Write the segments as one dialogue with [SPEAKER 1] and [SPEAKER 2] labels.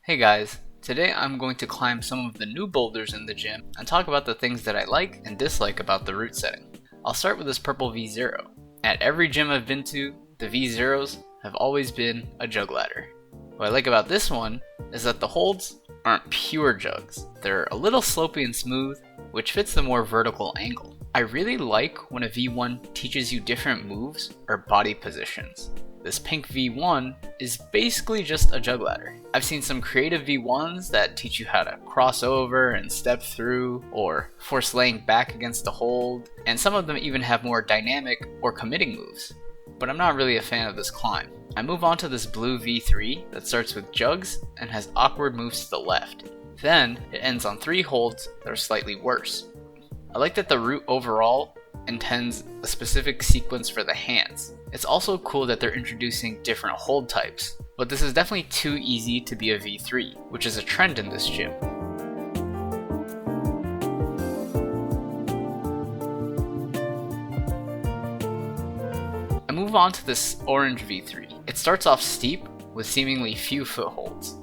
[SPEAKER 1] Hey guys, today I'm going to climb some of the new boulders in the gym and talk about the things that I like and dislike about the route setting. I'll start with this purple V0. At every gym I've been to, the V0s have always been a jug ladder. What I like about this one is that the holds aren't pure jugs. They're a little slopey and smooth, which fits the more vertical angle. I really like when a V1 teaches you different moves or body positions. This pink V1 is basically just a jug ladder. I've seen some creative V1s that teach you how to cross over and step through, or force laying back against the hold, and some of them even have more dynamic or committing moves. But I'm not really a fan of this climb. I move on to this blue V3 that starts with jugs and has awkward moves to the left. Then it ends on 3 holds that are slightly worse. I like that the route overall intends a specific sequence for the hands. It's also cool that they're introducing different hold types, but this is definitely too easy to be a V3, which is a trend in this gym. I move on to this orange V3. It starts off steep with seemingly few footholds.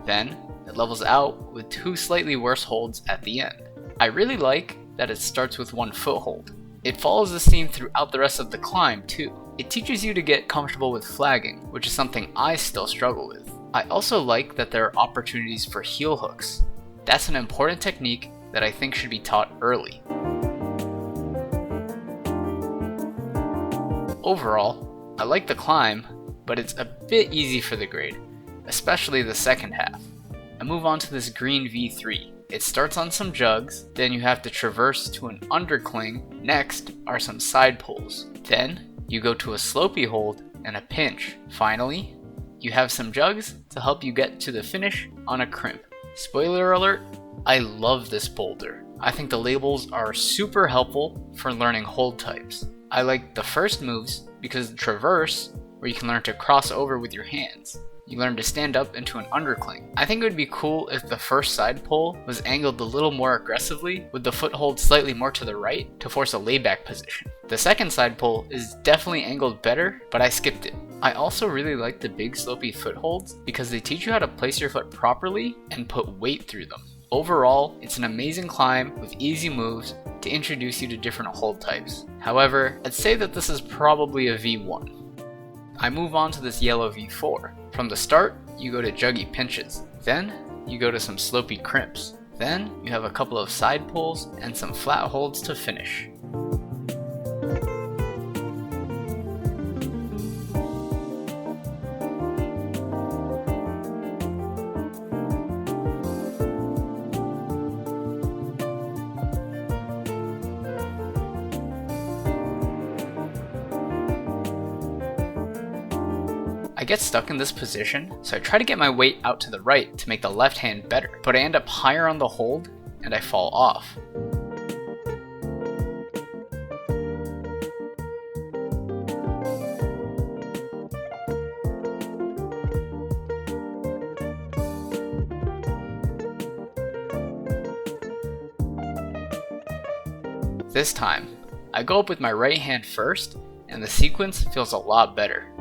[SPEAKER 1] Then it levels out with 2 slightly worse holds at the end. I really like that it starts with 1 foothold. It follows this theme throughout the rest of the climb too. It teaches you to get comfortable with flagging, which is something I still struggle with. I also like that there are opportunities for heel hooks. That's an important technique that I think should be taught early. Overall, I like the climb, but it's a bit easy for the grade, especially the second half. I move on to this green V3. It starts on some jugs, then you have to traverse to an undercling. Next are some side pulls. Then you go to a slopey hold and a pinch. Finally, you have some jugs to help you get to the finish on a crimp. Spoiler alert, I love this boulder. I think the labels are super helpful for learning hold types. I like the first moves because the traverse, where you can learn to cross over with your hands. You learn to stand up into an undercling. I think it would be cool if the first side pull was angled a little more aggressively, with the foothold slightly more to the right to force a layback position. The second side pull is definitely angled better, but I skipped it. I also really like the big slopey footholds because they teach you how to place your foot properly and put weight through them. Overall, it's an amazing climb with easy moves to introduce you to different hold types. However, I'd say that this is probably a V1. I move on to this yellow V4. From the start, you go to juggy pinches. Then, you go to some slopey crimps. Then, you have a couple of side pulls and some flat holds to finish. I get stuck in this position, so I try to get my weight out to the right to make the left hand better, but I end up higher on the hold and I fall off. This time, I go up with my right hand first, and the sequence feels a lot better.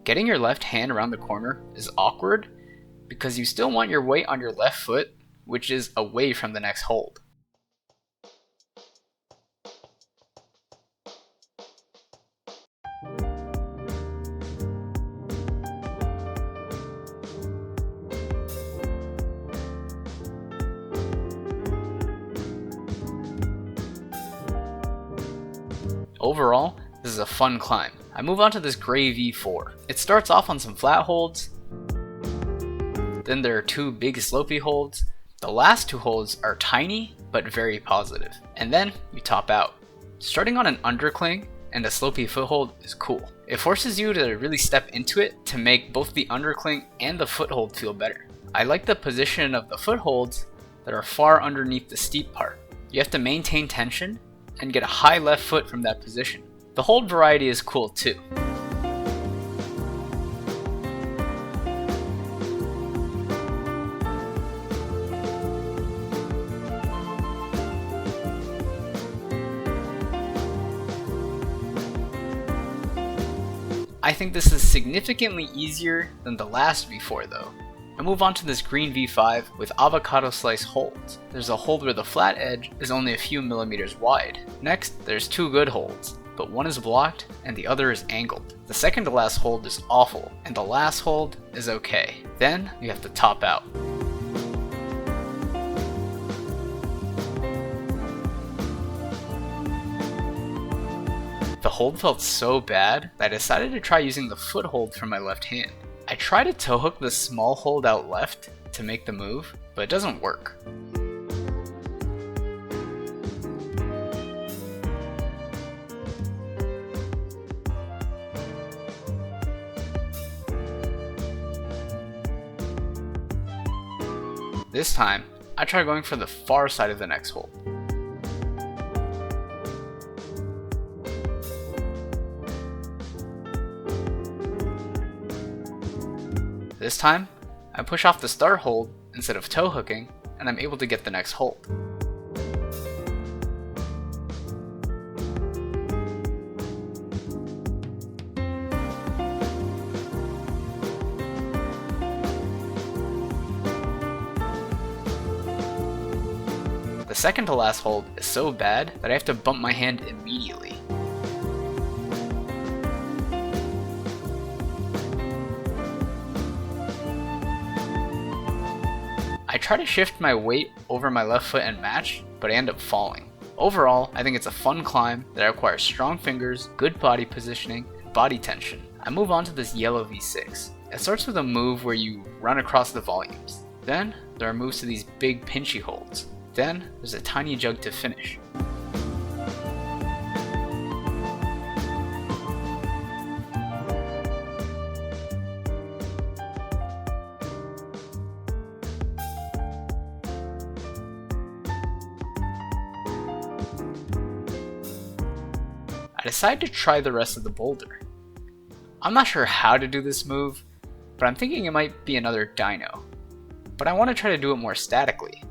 [SPEAKER 1] Getting your left hand around the corner is awkward because you still want your weight on your left foot, which is away from the next hold. Overall, this is a fun climb. I move on to this gray V4. It starts off on some flat holds, then there are 2 big slopey holds. The last 2 holds are tiny but very positive, and then you top out. Starting on an undercling and a slopey foothold is cool. It forces you to really step into it to make both the undercling and the foothold feel better. I like the position of the footholds that are far underneath the steep part. You have to maintain tension and get a high left foot from that position. The hold variety is cool too. I think this is significantly easier than the last V4 though. I move on to this green V5 with avocado slice holds. There's a hold where the flat edge is only a few millimeters wide. Next, there's two good holds, but one is blocked and the other is angled. The second to last hold is awful, and the last hold is okay. Then you have to top out. The hold felt so bad that I decided to try using the foothold from my left hand. I try to toe hook the small hold out left to make the move, but it doesn't work. This time, I try going for the far side of the next hold. This time, I push off the start hold instead of toe hooking, and I'm able to get the next hold. The second to last hold is so bad that I have to bump my hand immediately. I try to shift my weight over my left foot and match, but I end up falling. Overall, I think it's a fun climb that requires strong fingers, good body positioning, and body tension. I move on to this yellow V6. It starts with a move where you run across the volumes. Then, there are moves to these big pinchy holds. Then, there's a tiny jug to finish. I decide to try the rest of the boulder. I'm not sure how to do this move, but I'm thinking it might be another dyno. But I want to try to do it more statically.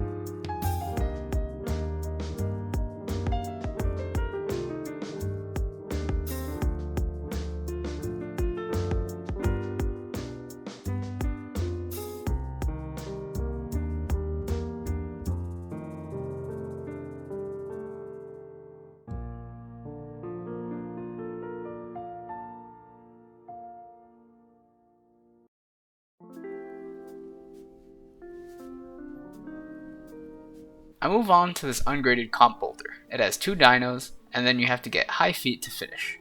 [SPEAKER 1] I move on to this ungraded comp boulder. It has two dynos, and then you have to get high feet to finish.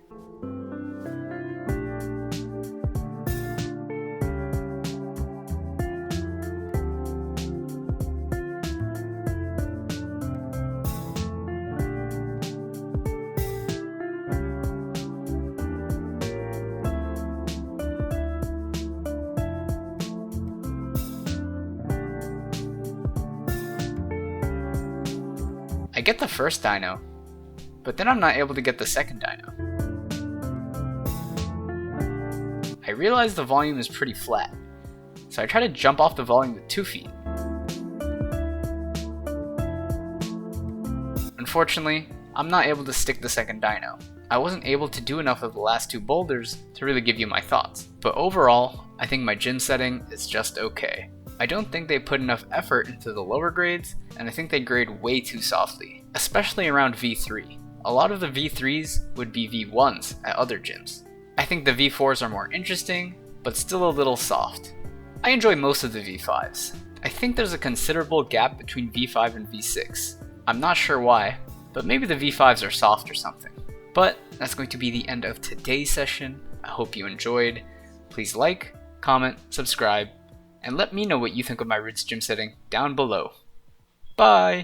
[SPEAKER 1] I get the first dyno, but then I'm not able to get the second dyno. I realize the volume is pretty flat, so I try to jump off the volume with 2 feet. Unfortunately, I'm not able to stick the second dyno. I wasn't able to do enough of the last 2 boulders to really give you my thoughts, but overall, I think my gym setting is just okay. I don't think they put enough effort into the lower grades, and I think they grade way too softly, especially around V3. A lot of the V3s would be V1s at other gyms. I think the V4s are more interesting, but still a little soft. I enjoy most of the V5s. I think there's a considerable gap between V5 and V6. I'm not sure why, but maybe the V5s are soft or something. But that's going to be the end of today's session. I hope you enjoyed. Please like, comment, subscribe, and let me know what you think of my Roots gym setting down below. Bye!